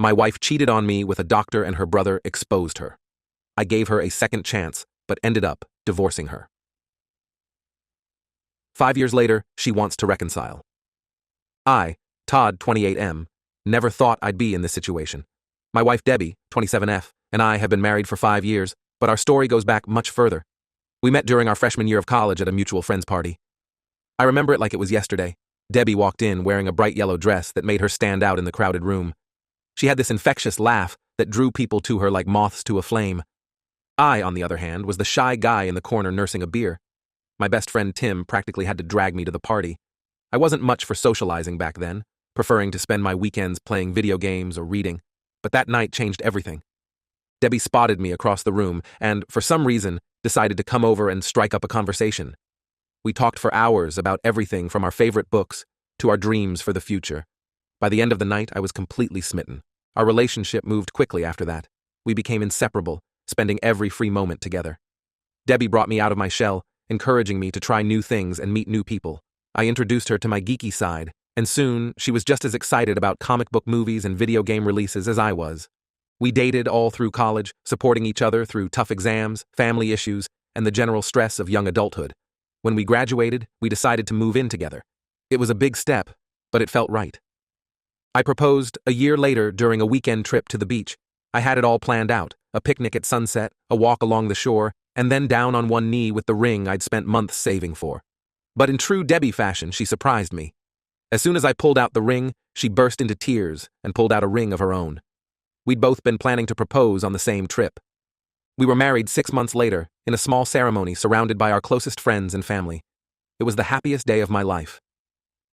My wife cheated on me with a doctor and her brother exposed her. I gave her a second chance, but ended up divorcing her. 5 years later, she wants to reconcile. I, Todd, 28M, never thought I'd be in this situation. My wife Debbie, 27F, and I have been married for 5 years, but our story goes back much further. We met during our freshman year of college at a mutual friend's party. I remember it like it was yesterday. Debbie walked in wearing a bright yellow dress that made her stand out in the crowded room. She had this infectious laugh that drew people to her like moths to a flame. I, on the other hand, was the shy guy in the corner nursing a beer. My best friend Tim practically had to drag me to the party. I wasn't much for socializing back then, preferring to spend my weekends playing video games or reading, but that night changed everything. Debbie spotted me across the room and, for some reason, decided to come over and strike up a conversation. We talked for hours about everything from our favorite books to our dreams for the future. By the end of the night, I was completely smitten. Our relationship moved quickly after that. We became inseparable, spending every free moment together. Debbie brought me out of my shell, encouraging me to try new things and meet new people. I introduced her to my geeky side, and soon she was just as excited about comic book movies and video game releases as I was. We dated all through college, supporting each other through tough exams, family issues, and the general stress of young adulthood. When we graduated, we decided to move in together. It was a big step, but it felt right. I proposed a year later during a weekend trip to the beach. I had it all planned out, a picnic at sunset, a walk along the shore, and then down on one knee with the ring I'd spent months saving for. But in true Debbie fashion, she surprised me. As soon as I pulled out the ring, she burst into tears and pulled out a ring of her own. We'd both been planning to propose on the same trip. We were married 6 months later, in a small ceremony surrounded by our closest friends and family. It was the happiest day of my life.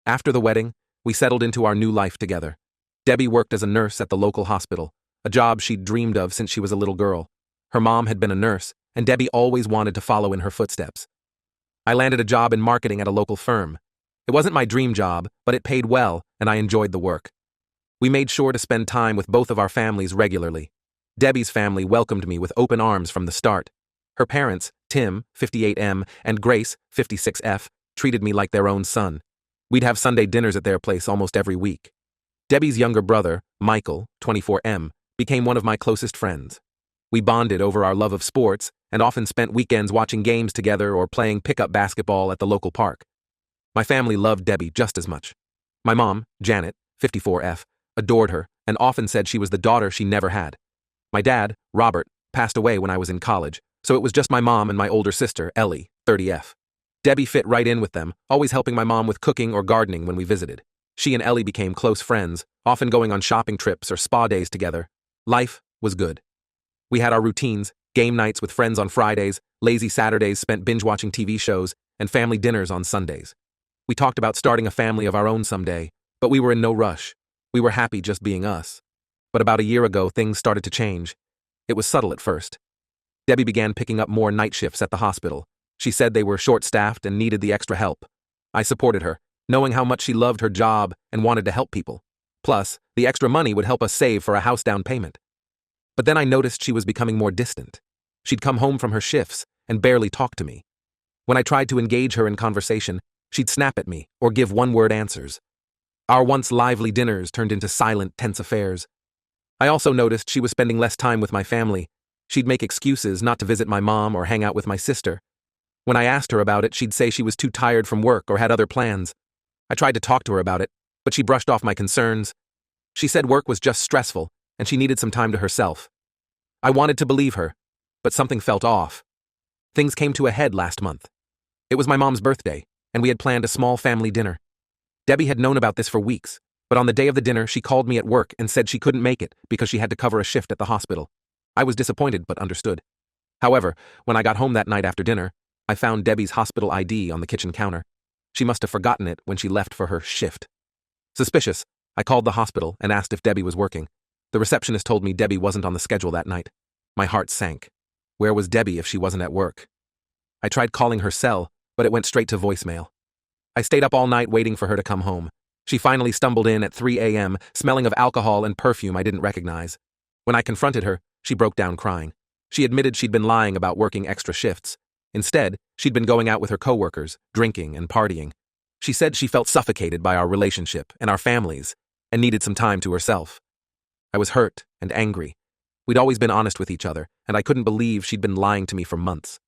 After the wedding, we settled into our new life together. Debbie worked as a nurse at the local hospital, a job she'd dreamed of since she was a little girl. Her mom had been a nurse, and Debbie always wanted to follow in her footsteps. I landed a job in marketing at a local firm. It wasn't my dream job, but it paid well, and I enjoyed the work. We made sure to spend time with both of our families regularly. Debbie's family welcomed me with open arms from the start. Her parents, Tim, 58M, and Grace, 56F, treated me like their own son. We'd have Sunday dinners at their place almost every week. Debbie's younger brother, Michael, 24M, became one of my closest friends. We bonded over our love of sports and often spent weekends watching games together or playing pickup basketball at the local park. My family loved Debbie just as much. My mom, Janet, 54F, adored her and often said she was the daughter she never had. My dad, Robert, passed away when I was in college, so it was just my mom and my older sister, Ellie, 30F. Debbie fit right in with them, always helping my mom with cooking or gardening when we visited. She and Ellie became close friends, often going on shopping trips or spa days together. Life was good. We had our routines, game nights with friends on Fridays, lazy Saturdays spent binge-watching TV shows, and family dinners on Sundays. We talked about starting a family of our own someday, but we were in no rush. We were happy just being us. But about a year ago, things started to change. It was subtle at first. Debbie began picking up more night shifts at the hospital. She said they were short-staffed and needed the extra help. I supported her, knowing how much she loved her job and wanted to help people. Plus, the extra money would help us save for a house down payment. But then I noticed she was becoming more distant. She'd come home from her shifts and barely talk to me. When I tried to engage her in conversation, she'd snap at me or give one-word answers. Our once lively dinners turned into silent, tense affairs. I also noticed she was spending less time with my family. She'd make excuses not to visit my mom or hang out with my sister. When I asked her about it, she'd say she was too tired from work or had other plans. I tried to talk to her about it, but she brushed off my concerns. She said work was just stressful, and she needed some time to herself. I wanted to believe her, but something felt off. Things came to a head last month. It was my mom's birthday, and we had planned a small family dinner. Debbie had known about this for weeks, but on the day of the dinner, she called me at work and said she couldn't make it because she had to cover a shift at the hospital. I was disappointed but understood. However, when I got home that night after dinner, I found Debbie's hospital ID on the kitchen counter. She must have forgotten it when she left for her shift. Suspicious, I called the hospital and asked if Debbie was working. The receptionist told me Debbie wasn't on the schedule that night. My heart sank. Where was Debbie if she wasn't at work? I tried calling her cell, but it went straight to voicemail. I stayed up all night waiting for her to come home. She finally stumbled in at 3 a.m., smelling of alcohol and perfume I didn't recognize. When I confronted her, she broke down crying. She admitted she'd been lying about working extra shifts. Instead, she'd been going out with her coworkers, drinking and partying. She said she felt suffocated by our relationship and our families and needed some time to herself. I was hurt and angry. We'd always been honest with each other, and I couldn't believe she'd been lying to me for months.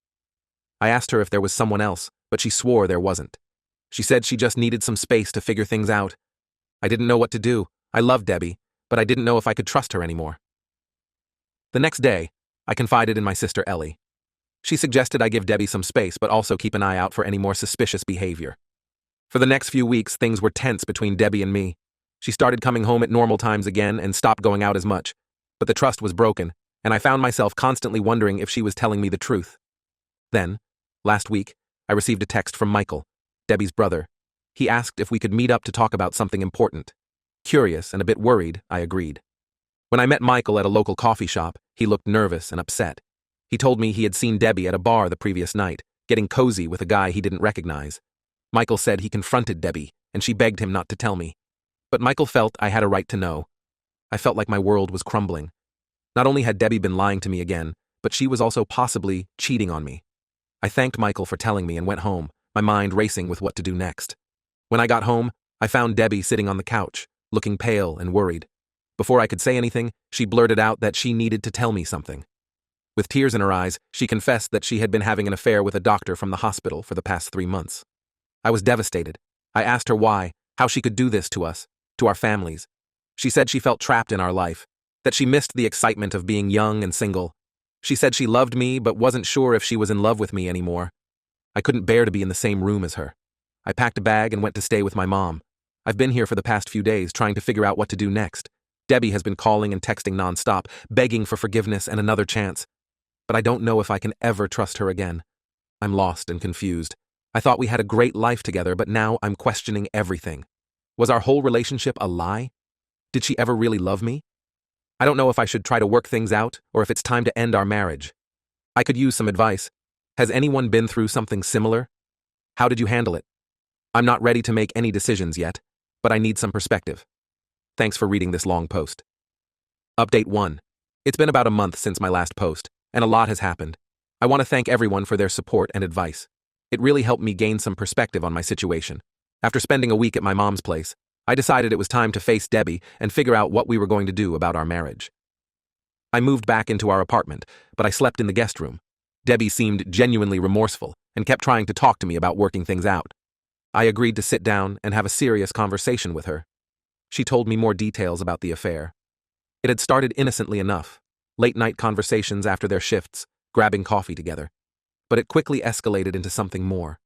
I asked her if there was someone else, but she swore there wasn't. She said she just needed some space to figure things out. I didn't know what to do. I loved Debbie, but I didn't know if I could trust her anymore. The next day, I confided in my sister Ellie. She suggested I give Debbie some space, but also keep an eye out for any more suspicious behavior. For the next few weeks, things were tense between Debbie and me. She started coming home at normal times again and stopped going out as much, but the trust was broken, and I found myself constantly wondering if she was telling me the truth. Then, last week, I received a text from Michael, Debbie's brother. He asked if we could meet up to talk about something important. Curious and a bit worried, I agreed. When I met Michael at a local coffee shop, he looked nervous and upset. He told me he had seen Debbie at a bar the previous night, getting cozy with a guy he didn't recognize. Michael said he confronted Debbie, and she begged him not to tell me. But Michael felt I had a right to know. I felt like my world was crumbling. Not only had Debbie been lying to me again, but she was also possibly cheating on me. I thanked Michael for telling me and went home, my mind racing with what to do next. When I got home, I found Debbie sitting on the couch, looking pale and worried. Before I could say anything, she blurted out that she needed to tell me something. With tears in her eyes, she confessed that she had been having an affair with a doctor from the hospital for the past 3 months. I was devastated. I asked her why, how she could do this to us, to our families. She said she felt trapped in our life, that she missed the excitement of being young and single. She said she loved me but wasn't sure if she was in love with me anymore. I couldn't bear to be in the same room as her. I packed a bag and went to stay with my mom. I've been here for the past few days trying to figure out what to do next. Debbie has been calling and texting nonstop, begging for forgiveness and another chance. But I don't know if I can ever trust her again. I'm lost and confused. I thought we had a great life together, but now I'm questioning everything. Was our whole relationship a lie? Did she ever really love me? I don't know if I should try to work things out or if it's time to end our marriage. I could use some advice. Has anyone been through something similar? How did you handle it? I'm not ready to make any decisions yet, but I need some perspective. Thanks for reading this long post. Update 1. It's been about a month since my last post, and a lot has happened. I want to thank everyone for their support and advice. It really helped me gain some perspective on my situation. After spending a week at my mom's place, I decided it was time to face Debbie and figure out what we were going to do about our marriage. I moved back into our apartment, but I slept in the guest room. Debbie seemed genuinely remorseful and kept trying to talk to me about working things out. I agreed to sit down and have a serious conversation with her. She told me more details about the affair. It had started innocently enough, late-night conversations after their shifts, grabbing coffee together. But it quickly escalated into something more.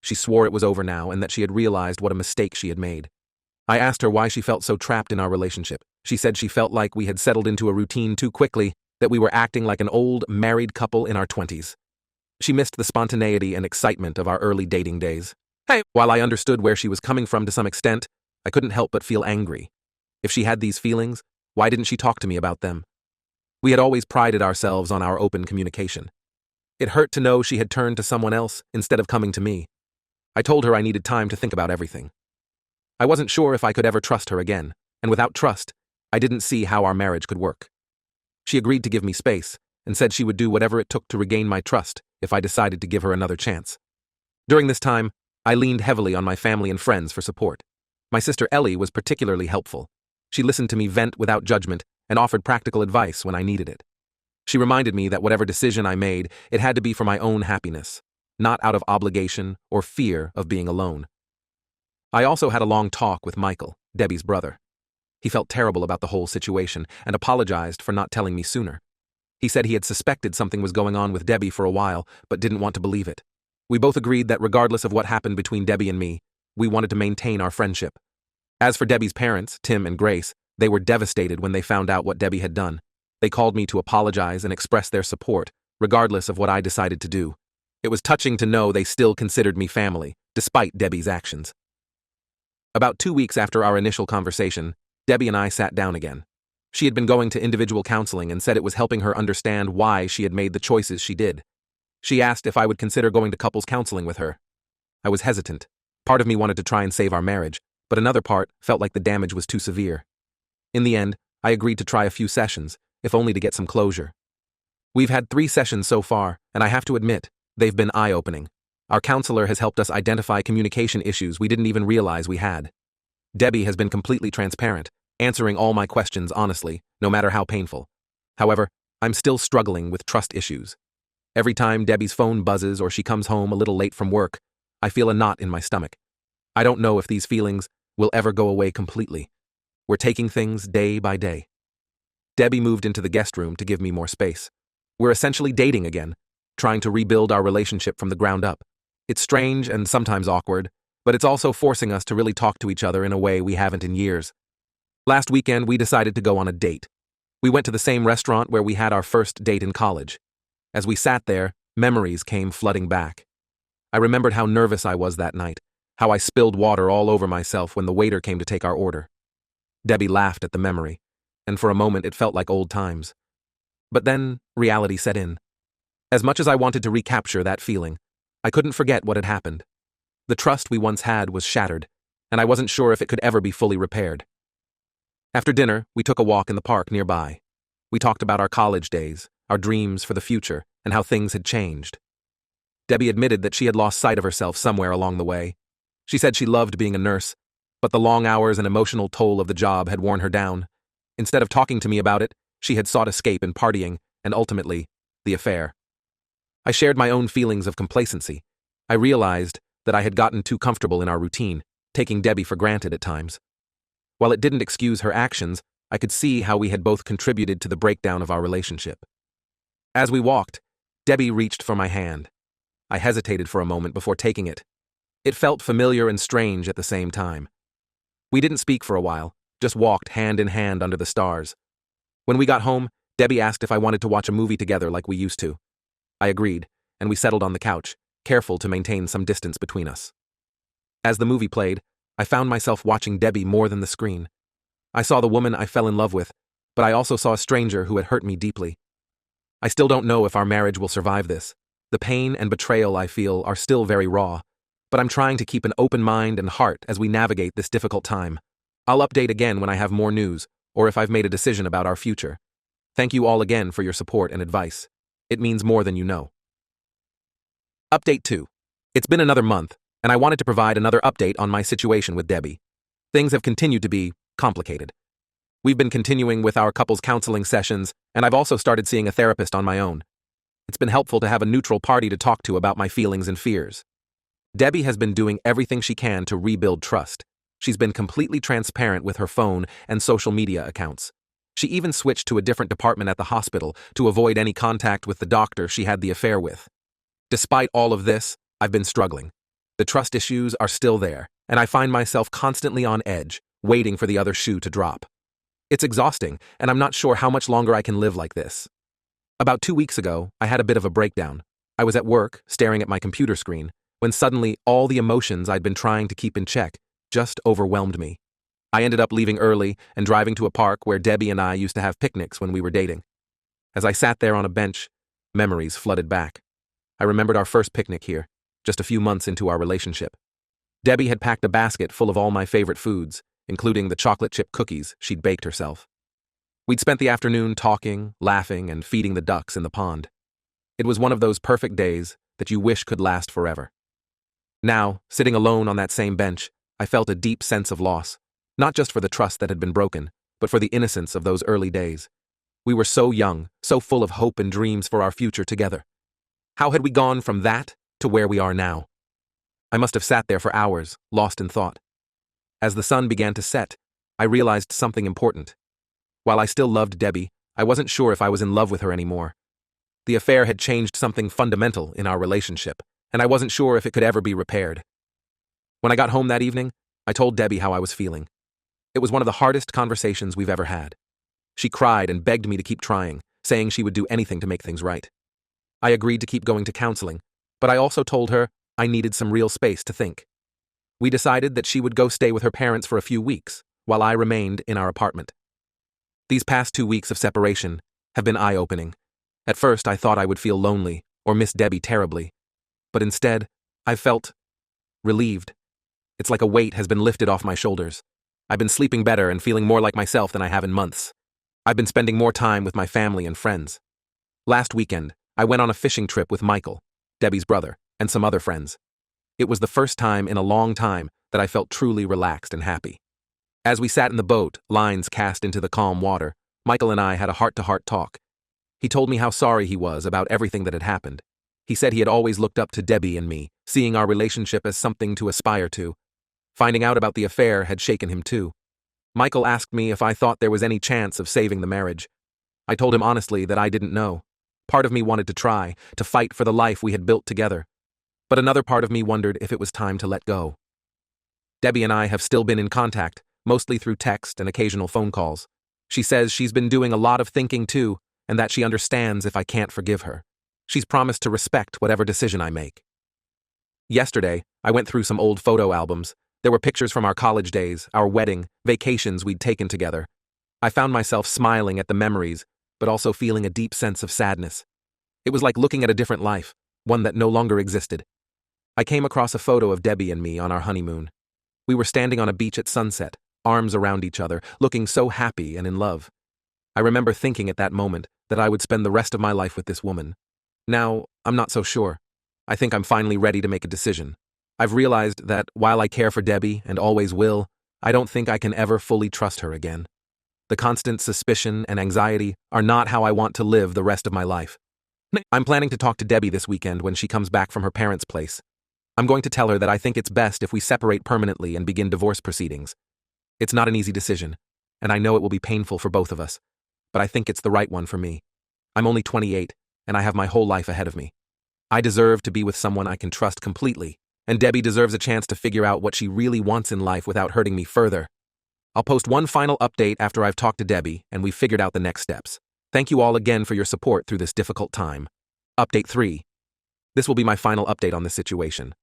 She swore it was over now and that she had realized what a mistake she had made. I asked her why she felt so trapped in our relationship. She said she felt like we had settled into a routine too quickly, that we were acting like an old, married couple in our 20s. She missed the spontaneity and excitement of our early dating days. While I understood where she was coming from to some extent, I couldn't help but feel angry. If she had these feelings, why didn't she talk to me about them? We had always prided ourselves on our open communication. It hurt to know she had turned to someone else instead of coming to me. I told her I needed time to think about everything. I wasn't sure if I could ever trust her again, and without trust, I didn't see how our marriage could work. She agreed to give me space and said she would do whatever it took to regain my trust if I decided to give her another chance. During this time, I leaned heavily on my family and friends for support. My sister Ellie was particularly helpful. She listened to me vent without judgment and offered practical advice when I needed it. She reminded me that whatever decision I made, it had to be for my own happiness, not out of obligation or fear of being alone. I also had a long talk with Michael, Debbie's brother. He felt terrible about the whole situation and apologized for not telling me sooner. He said he had suspected something was going on with Debbie for a while, but didn't want to believe it. We both agreed that regardless of what happened between Debbie and me, we wanted to maintain our friendship. As for Debbie's parents, Tim and Grace, they were devastated when they found out what Debbie had done. They called me to apologize and express their support, regardless of what I decided to do. It was touching to know they still considered me family, despite Debbie's actions. About 2 weeks after our initial conversation, Debbie and I sat down again. She had been going to individual counseling and said it was helping her understand why she had made the choices she did. She asked if I would consider going to couples counseling with her. I was hesitant. Part of me wanted to try and save our marriage, but another part felt like the damage was too severe. In the end, I agreed to try a few sessions, if only to get some closure. We've had 3 sessions so far, and I have to admit, they've been eye-opening. Our counselor has helped us identify communication issues we didn't even realize we had. Debbie has been completely transparent, answering all my questions honestly, no matter how painful. However, I'm still struggling with trust issues. Every time Debbie's phone buzzes or she comes home a little late from work, I feel a knot in my stomach. I don't know if these feelings will ever go away completely. We're taking things day by day. Debbie moved into the guest room to give me more space. We're essentially dating again, trying to rebuild our relationship from the ground up. It's strange and sometimes awkward, but it's also forcing us to really talk to each other in a way we haven't in years. Last weekend, we decided to go on a date. We went to the same restaurant where we had our first date in college. As we sat there, memories came flooding back. I remembered how nervous I was that night, how I spilled water all over myself when the waiter came to take our order. Debbie laughed at the memory, and for a moment it felt like old times. But then, reality set in. As much as I wanted to recapture that feeling, I couldn't forget what had happened. The trust we once had was shattered, and I wasn't sure if it could ever be fully repaired. After dinner, we took a walk in the park nearby. We talked about our college days, our dreams for the future, and how things had changed. Debbie admitted that she had lost sight of herself somewhere along the way. She said she loved being a nurse, but the long hours and emotional toll of the job had worn her down. Instead of talking to me about it, she had sought escape in partying, and ultimately, the affair. I shared my own feelings of complacency. I realized that I had gotten too comfortable in our routine, taking Debbie for granted at times. While it didn't excuse her actions, I could see how we had both contributed to the breakdown of our relationship. As we walked, Debbie reached for my hand. I hesitated for a moment before taking it. It felt familiar and strange at the same time. We didn't speak for a while, just walked hand in hand under the stars. When we got home, Debbie asked if I wanted to watch a movie together like we used to. I agreed, and we settled on the couch, careful to maintain some distance between us. As the movie played, I found myself watching Debbie more than the screen. I saw the woman I fell in love with, but I also saw a stranger who had hurt me deeply. I still don't know if our marriage will survive this. The pain and betrayal I feel are still very raw, but I'm trying to keep an open mind and heart as we navigate this difficult time. I'll update again when I have more news, or if I've made a decision about our future. Thank you all again for your support and advice. It means more than you know. Update 2. It's been another month, and I wanted to provide another update on my situation with Debbie. Things have continued to be complicated. We've been continuing with our couples counseling sessions, and I've also started seeing a therapist on my own. It's been helpful to have a neutral party to talk to about my feelings and fears. Debbie has been doing everything she can to rebuild trust. She's been completely transparent with her phone and social media accounts. She even switched to a different department at the hospital to avoid any contact with the doctor she had the affair with. Despite all of this, I've been struggling. The trust issues are still there, and I find myself constantly on edge, waiting for the other shoe to drop. It's exhausting, and I'm not sure how much longer I can live like this. About 2 weeks ago, I had a bit of a breakdown. I was at work, staring at my computer screen, when suddenly all the emotions I'd been trying to keep in check just overwhelmed me. I ended up leaving early and driving to a park where Debbie and I used to have picnics when we were dating. As I sat there on a bench, memories flooded back. I remembered our first picnic here, just a few months into our relationship. Debbie had packed a basket full of all my favorite foods, including the chocolate chip cookies she'd baked herself. We'd spent the afternoon talking, laughing, and feeding the ducks in the pond. It was one of those perfect days that you wish could last forever. Now, sitting alone on that same bench, I felt a deep sense of loss, not just for the trust that had been broken, but for the innocence of those early days. We were so young, so full of hope and dreams for our future together. How had we gone from that to where we are now? I must have sat there for hours, lost in thought. As the sun began to set, I realized something important. While I still loved Debbie, I wasn't sure if I was in love with her anymore. The affair had changed something fundamental in our relationship, and I wasn't sure if it could ever be repaired. When I got home that evening, I told Debbie how I was feeling. It was one of the hardest conversations we've ever had. She cried and begged me to keep trying, saying she would do anything to make things right. I agreed to keep going to counseling, but I also told her I needed some real space to think. We decided that she would go stay with her parents for a few weeks, while I remained in our apartment. These past 2 weeks of separation have been eye-opening. At first, I thought I would feel lonely or miss Debbie terribly, but instead, I felt relieved. It's like a weight has been lifted off my shoulders. I've been sleeping better and feeling more like myself than I have in months. I've been spending more time with my family and friends. Last weekend, I went on a fishing trip with Michael, Debbie's brother, and some other friends. It was the first time in a long time that I felt truly relaxed and happy. As we sat in the boat, lines cast into the calm water, Michael and I had a heart-to-heart talk. He told me how sorry he was about everything that had happened. He said he had always looked up to Debbie and me, seeing our relationship as something to aspire to. Finding out about the affair had shaken him too. Michael asked me if I thought there was any chance of saving the marriage. I told him honestly that I didn't know. Part of me wanted to try, to fight for the life we had built together. But another part of me wondered if it was time to let go. Debbie and I have still been in contact, mostly through text and occasional phone calls. She says she's been doing a lot of thinking too, and that she understands if I can't forgive her. She's promised to respect whatever decision I make. Yesterday, I went through some old photo albums. There were pictures from our college days, our wedding, vacations we'd taken together. I found myself smiling at the memories, but also feeling a deep sense of sadness. It was like looking at a different life, one that no longer existed. I came across a photo of Debbie and me on our honeymoon. We were standing on a beach at sunset, arms around each other, looking so happy and in love. I remember thinking at that moment that I would spend the rest of my life with this woman. Now, I'm not so sure. I think I'm finally ready to make a decision. I've realized that while I care for Debbie and always will, I don't think I can ever fully trust her again. The constant suspicion and anxiety are not how I want to live the rest of my life. I'm planning to talk to Debbie this weekend when she comes back from her parents' place. I'm going to tell her that I think it's best if we separate permanently and begin divorce proceedings. It's not an easy decision, and I know it will be painful for both of us, but I think it's the right one for me. I'm only 28, and I have my whole life ahead of me. I deserve to be with someone I can trust completely, and Debbie deserves a chance to figure out what she really wants in life without hurting me further. I'll post one final update after I've talked to Debbie and we've figured out the next steps. Thank you all again for your support through this difficult time. Update 3. This will be my final update on this situation.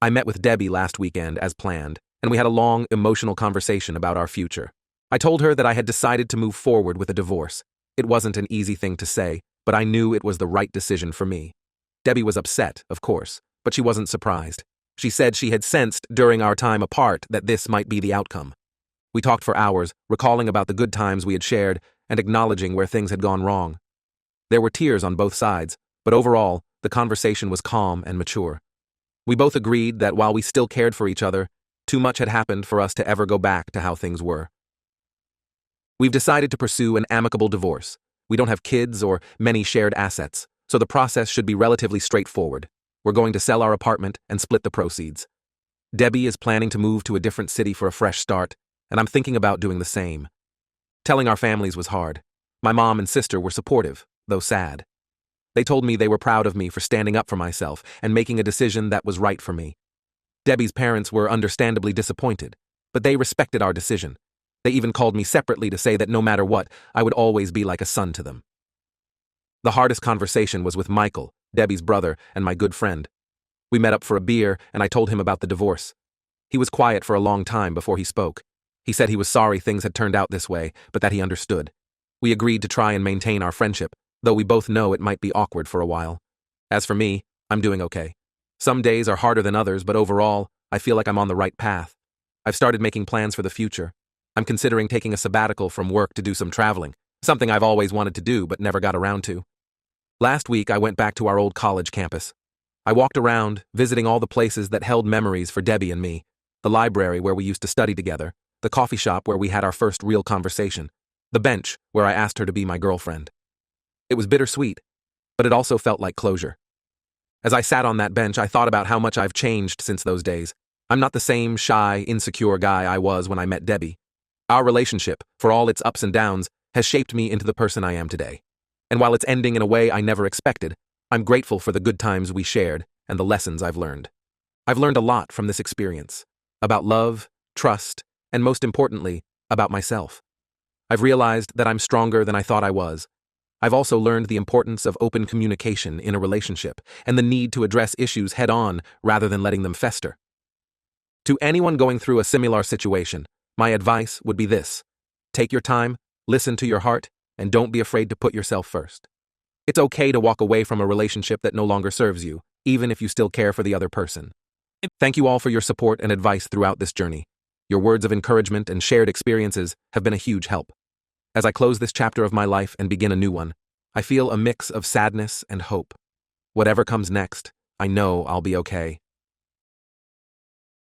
I met with Debbie last weekend as planned, and we had a long, emotional conversation about our future. I told her that I had decided to move forward with a divorce. It wasn't an easy thing to say, but I knew it was the right decision for me. Debbie was upset, of course, but she wasn't surprised. She said she had sensed during our time apart that this might be the outcome. We talked for hours, recalling about the good times we had shared and acknowledging where things had gone wrong. There were tears on both sides, but overall, the conversation was calm and mature. We both agreed that while we still cared for each other, too much had happened for us to ever go back to how things were. We've decided to pursue an amicable divorce. We don't have kids or many shared assets, so the process should be relatively straightforward. We're going to sell our apartment and split the proceeds. Debbie is planning to move to a different city for a fresh start, and I'm thinking about doing the same. Telling our families was hard. My mom and sister were supportive, though sad. They told me they were proud of me for standing up for myself and making a decision that was right for me. Debbie's parents were understandably disappointed, but they respected our decision. They even called me separately to say that no matter what, I would always be like a son to them. The hardest conversation was with Michael, Debbie's brother, and my good friend. We met up for a beer, and I told him about the divorce. He was quiet for a long time before he spoke. He said he was sorry things had turned out this way, but that he understood. We agreed to try and maintain our friendship, though we both know it might be awkward for a while. As for me, I'm doing okay. Some days are harder than others, but overall, I feel like I'm on the right path. I've started making plans for the future. I'm considering taking a sabbatical from work to do some traveling, something I've always wanted to do but never got around to. Last week, I went back to our old college campus. I walked around, visiting all the places that held memories for Debbie and me. The library where we used to study together, the coffee shop where we had our first real conversation, the bench where I asked her to be my girlfriend. It was bittersweet, but it also felt like closure. As I sat on that bench, I thought about how much I've changed since those days. I'm not the same shy, insecure guy I was when I met Debbie. Our relationship, for all its ups and downs, has shaped me into the person I am today. And while it's ending in a way I never expected, I'm grateful for the good times we shared and the lessons I've learned. I've learned a lot from this experience, about love, trust, and most importantly, about myself. I've realized that I'm stronger than I thought I was. I've also learned the importance of open communication in a relationship and the need to address issues head-on rather than letting them fester. To anyone going through a similar situation, my advice would be this: take your time, listen to your heart, and don't be afraid to put yourself first. It's okay to walk away from a relationship that no longer serves you, even if you still care for the other person. Thank you all for your support and advice throughout this journey. Your words of encouragement and shared experiences have been a huge help. As I close this chapter of my life and begin a new one, I feel a mix of sadness and hope. Whatever comes next, I know I'll be okay.